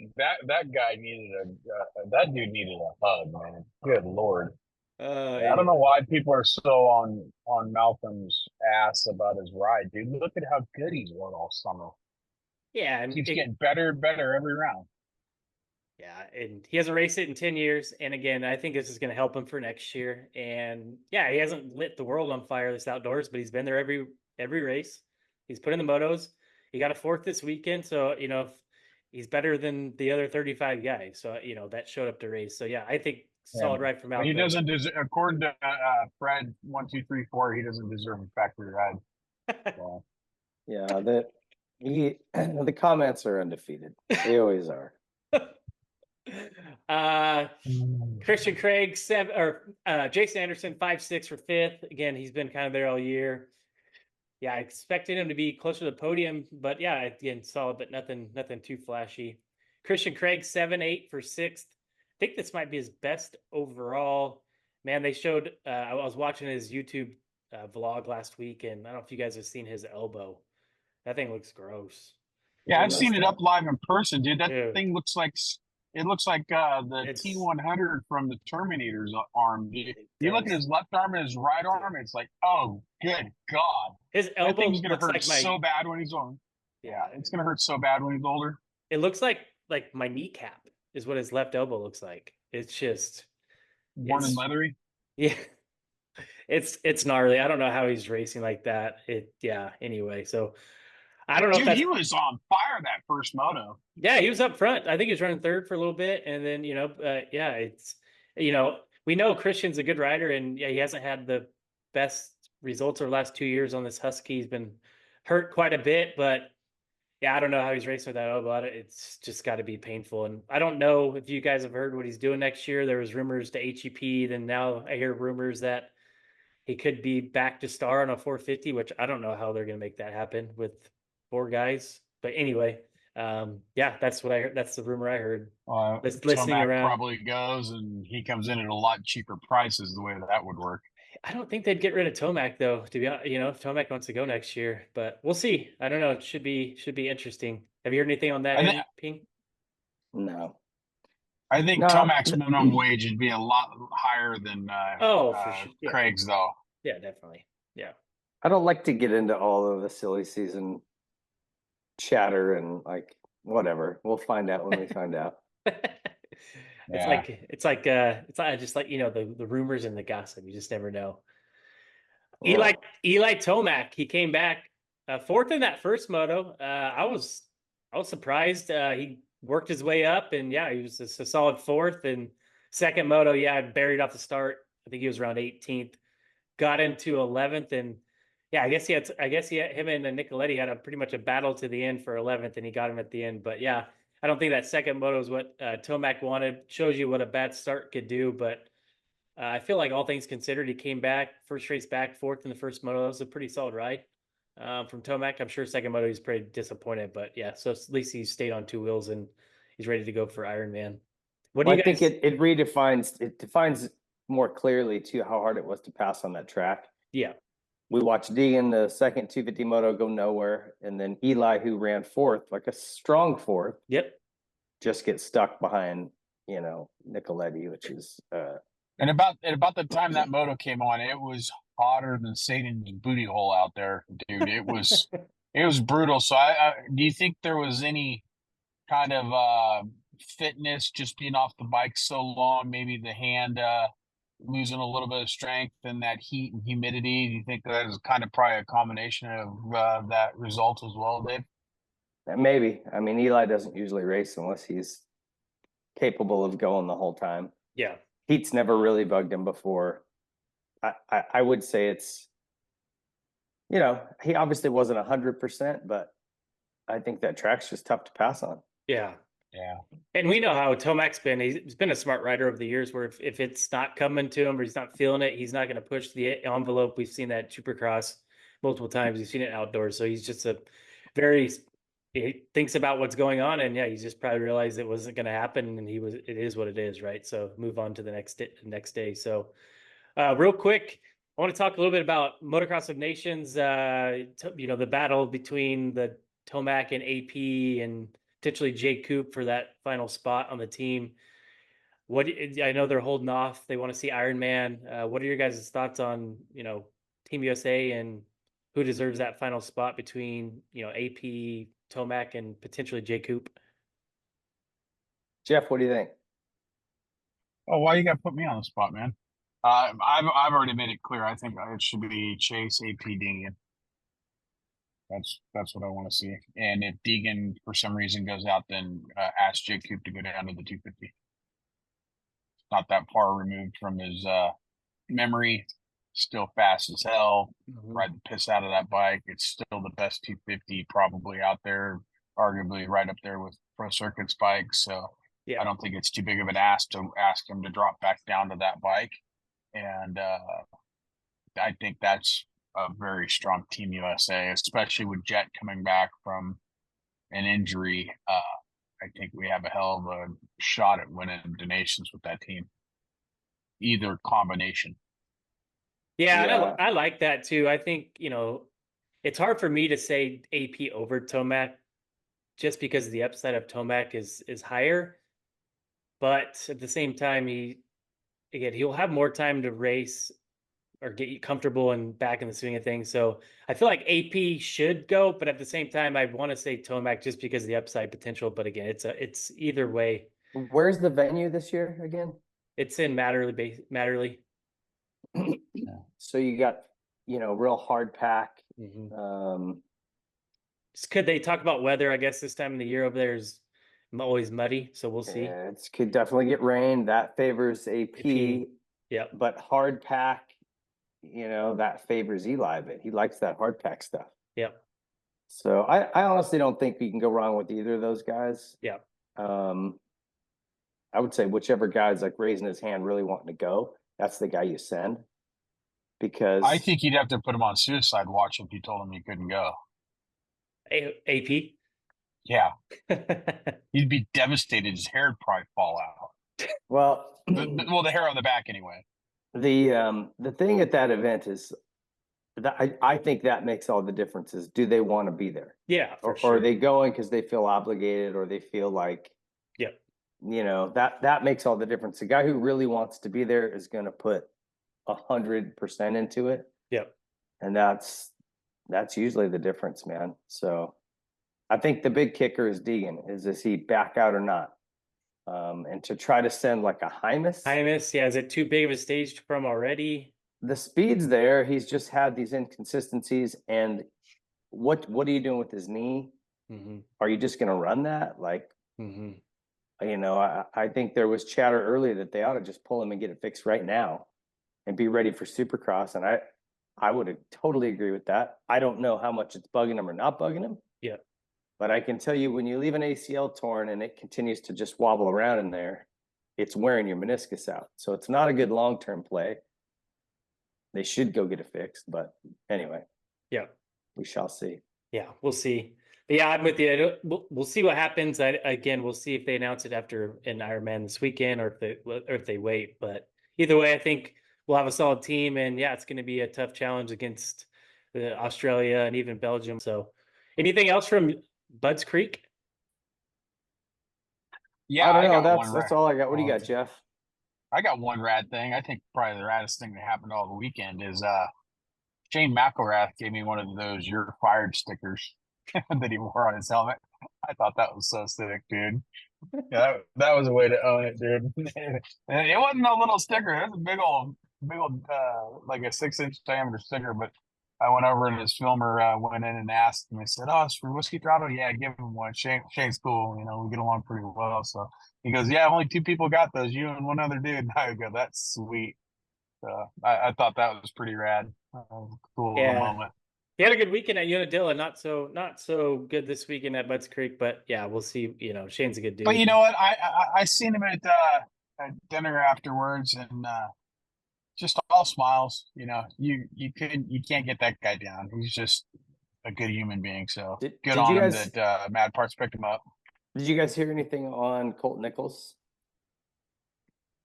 guy needed that dude needed a hug, man. Good Lord. I don't know why people are so on Malcolm's ass about his ride, dude. Look at how good he's won all summer. Yeah, and Keeps getting better and better every round. Yeah, and he hasn't raced it in 10 years. And again, I think this is going to help him for next year. And yeah, he hasn't lit the world on fire this outdoors, but he's been there every race. He's put in the motos. He got a fourth this weekend, so he's better than the other 35 guys. So that showed up to race. So yeah, I think Yeah, solid ride from but he Alco. doesn't deserve, according to Fred 1 2 3 4, he doesn't deserve a factory ride. So. Yeah, the comments are undefeated. They always are. Christian Craig 7 or Jason Anderson 5-6 for fifth. Again, he's been kind of there all year. Yeah, I expected him to be closer to the podium, but yeah, again, solid, but nothing too flashy. Christian Craig 7-8 for sixth. I think this might be his best overall. Man, they showed. I was watching his YouTube vlog last week, and I don't know if you guys have seen his elbow. That thing looks gross. Yeah, It I've seen looks, it up live in person, dude. That dude, thing looks like the it's T100 from the Terminator's arm. Dude. it You look at does. his left arm and his right arm, it's like, oh, good God. His That elbow thing's gonna looks hurt like my so bad when he's older. Yeah, it's gonna hurt so bad when he's older. It looks like my kneecap is what his left elbow looks like. It's just Worn and leathery. yeah. It's gnarly. I don't know how he's racing like that. Anyway, so I don't know if Dude, that's he was on fire that first moto. yeah, he was up front. I think he was running third for a little bit, and then yeah, it's we know Christian's a good rider, and yeah, he hasn't had the best results over the last 2 years on this Husky. He's been hurt quite a bit, but yeah, I don't know how he's racing with that elbow. It's just got to be painful, and I don't know if you guys have heard what he's doing next year. There was rumors to HEP, then now I hear rumors that he could be back to star on a 450, which I don't know how they're going to make that happen with four guys. But anyway, yeah, that's what I heard. That's the rumor I heard. Listening Tomac around, probably goes, and he comes in at a lot cheaper prices. The way that would work. I don't think they'd get rid of Tomac though. To be honest, if Tomac wants to go next year, but we'll see. I don't know. It should be interesting. Have you heard anything on that I think end, Ping? No. I think No. Tomac's minimum wage would be a lot higher than Oh, for sure. Yeah, Craig's, though. yeah, definitely. Yeah. I don't like to get into all of the silly season chatter and like whatever. We'll find out when we find out. It's just like the rumors and the gossip. You just never know. Eli Tomac, he came back fourth in that first moto. I was surprised. He worked his way up, and yeah, he was just a solid fourth. And second moto, yeah, buried off the start. I think he was around 18th. Got into 11th, and yeah, I guess him and Nicoletti had pretty much a battle to the end for 11th, and he got him at the end. But yeah, I don't think that second moto is what Tomac wanted. Shows you what a bad start could do, but. I feel like all things considered, he came back first race back fourth in the first moto. That was a pretty solid ride from Tomac. I'm sure second moto he's pretty disappointed, but yeah. So at least he stayed on two wheels and he's ready to go for Ironman. What do you guys? I think it defines more clearly too how hard it was to pass on that track. Yeah, we watched Deegan the second 250 moto go nowhere, and then Eli, who ran fourth, like a strong fourth. Yep. Just get stuck behind Nicoletti, which is. And about the time that moto came on, it was hotter than Satan's booty hole out there, dude. It was brutal. So do you think there was any kind of fitness just being off the bike so long, maybe the hand losing a little bit of strength and that heat and humidity? Do you think that is kind of probably a combination of that result as well, Dave? Maybe. I mean, Eli doesn't usually race unless he's capable of going the whole time. Yeah. Heat's never really bugged him before. I would say it's, he obviously wasn't 100%, but I think that track's just tough to pass on. Yeah. Yeah. And we know how Tomac's been. He's been a smart rider over the years where if it's not coming to him or he's not feeling it, he's not going to push the envelope. We've seen that Supercross multiple times. We've seen it outdoors. So he's just he thinks about what's going on, and yeah, he just probably realized it wasn't going to happen, and it is what it is, right? So move on to the next day. So real quick, I want to talk a little bit about Motocross of Nations, the battle between the Tomac and AP and potentially Jay Coop for that final spot on the team. I know they're holding off. They want to see Ironman. What are your guys' thoughts on, Team USA and who deserves that final spot between, AP, Tomac, and potentially Jay Coop? Jeff, what do you think? Oh, why you got to put me on the spot, man? I've already made it clear. I think it should be Chase, AP, Deegan. That's what I want to see. And if Deegan for some reason goes out, then ask Jake Coop to go down to the 250. Not that far removed from his memory. Still fast as hell. Ride the piss out of that bike. It's still the best 250 probably out there. Arguably right up there with Pro Circuits bikes. So Yeah. I don't think it's too big of an ask to ask him to drop back down to that bike. And I think that's a very strong Team USA, especially with Jet coming back from an injury. I think we have a hell of a shot at winning the Nations with that team. Either combination. Yeah, Yeah. and I like that too. I think, it's hard for me to say AP over Tomac just because the upside of Tomac is higher. But at the same time, he'll have more time to race or get you comfortable and back in the swing of things. So I feel like AP should go, but at the same time, I want to say Tomac just because of the upside potential. But again, it's either way. Where's the venue this year again? It's in Matterly. So you got, real hard pack. Could they talk about weather? I guess this time of the year over there is always muddy, so we'll see. Yeah, it could definitely get rain. That favors AP. Yep. But hard pack, that favors Eli a bit. He likes that hard pack stuff. Yep. So I honestly don't think we can go wrong with either of those guys. Yeah. I would say whichever guy's like raising his hand, really wanting to go, that's the guy you send. Because I think you'd have to put him on suicide watch if you told him he couldn't go. AP? Yeah. He'd be devastated. His hair would probably fall out. Well, the hair on the back anyway. The thing at that event is that I think that makes all the differences. Do they want to be there? Yeah, or sure. are they going because they feel obligated or they feel like, that makes all the difference. The guy who really wants to be there is going to put 100% into it. Yep. And that's usually the difference, man. So I think the big kicker is Deegan. Is he back out or not? And to try to send like a Hymas. Yeah. Is it too big of a stage from already? The speed's there. He's just had these inconsistencies. And what are you doing with his knee? Are you just going to run that? Like, I think there was chatter earlier that they ought to just pull him and get it fixed right now and be ready for Supercross. And I would totally agree with that. I don't know how much it's bugging him or not bugging him. Yeah. But I can tell you when you leave an ACL torn and it continues to just wobble around in there, it's wearing your meniscus out. So it's not a good long-term play. They should go get it fixed. But anyway. Yeah. We shall see. Yeah, we'll see. But yeah, I'm with you. We'll see what happens. Again, we'll see if they announce it after an Ironman this weekend or if they wait. But either way, I think we'll have a solid team. And yeah, it's going to be a tough challenge against Australia and even Belgium. So anything else from Budds Creek? Yeah, I don't know. That's all I got. What do you got, Jeff? I got one rad thing. I think probably the raddest thing that happened all the weekend is Shane McElrath gave me one of those "You're Fired" stickers that he wore on his helmet. I thought that was so sick, dude. Yeah, that was a way to own it, dude. And it wasn't a little sticker. It was a big old, like a 6-inch diameter sticker. But I went over and his filmer went in and asked him. He said, "Oh, it's for Whiskey Throttle." Yeah, give him one. Shane's cool. We get along pretty well. So he goes, "Yeah, only 2 people got those. You and one other dude." And I go, "That's sweet." So I thought that was pretty rad. Cool little moment. He had a good weekend at Unadilla. Not so good this weekend at Budds Creek, but yeah, we'll see. Shane's a good dude. But you know what? I seen him at dinner afterwards, and just all smiles. You can't get that guy down. He's just a good human being. So good on him that Mad Parts picked him up. Did you guys hear anything on Colt Nichols?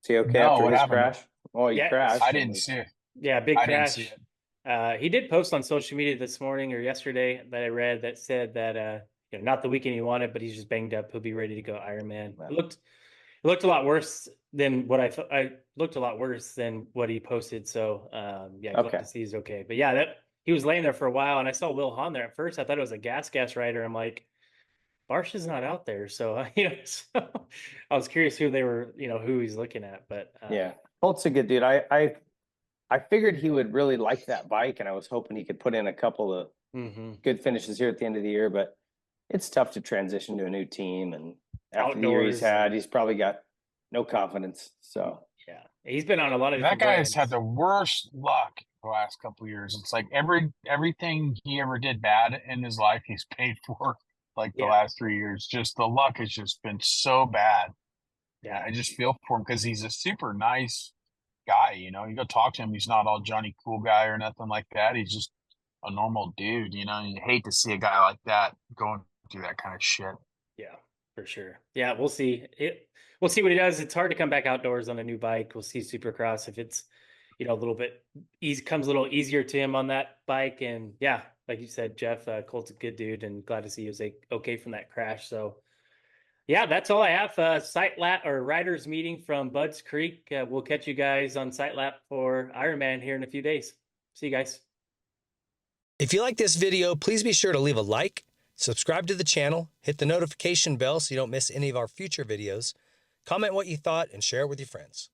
Is he okay No, after what his happened? crash? Oh, he crashed. I didn't see it. Yeah, big crash. I didn't see it. He did post on social media this morning or yesterday that I read that said that not the weekend he wanted, but he's just banged up. He'll be ready to go Ironman. Wow. It looked a lot worse than what I looked a lot worse than what he posted. So glad to see he's okay. But yeah, he was laying there for a while, and I saw Will Hahn there at first. I thought it was a gas rider. I'm like, Barsh is not out there. So, so I was curious who they were, who he's looking at, but Yeah, Colt's a good dude. I figured he would really like that bike, and I was hoping he could put in a couple of good finishes here at the end of the year, but it's tough to transition to a new team. And after the year he's had, he's probably got no confidence. So yeah, he's been on a lot of That different guy brands. has had the worst luck the last couple of years. It's like everything he ever did bad in his life, he's paid for. Like the last 3 years, just the luck has just been so bad. Yeah, I just feel for him because he's a super nice guy. You go talk to him, he's not all Johnny Cool guy or nothing like that. He's just a normal dude. You hate to see a guy like that going through that kind of shit. Yeah, for sure. Yeah, we'll see. We'll see what he does. It's hard to come back outdoors on a new bike. We'll see Supercross if it's, a little bit comes a little easier to him on that bike. And yeah, like you said, Jeff, Colt's a good dude, and glad to see he was okay from that crash. So yeah, that's all I have. Sight lap or riders meeting from Budds Creek. We'll catch you guys on Sight Lap for Ironman here in a few days. See you guys. If you like this video, please be sure to leave a like, subscribe to the channel, hit the notification bell so you don't miss any of our future videos, comment what you thought, and share it with your friends.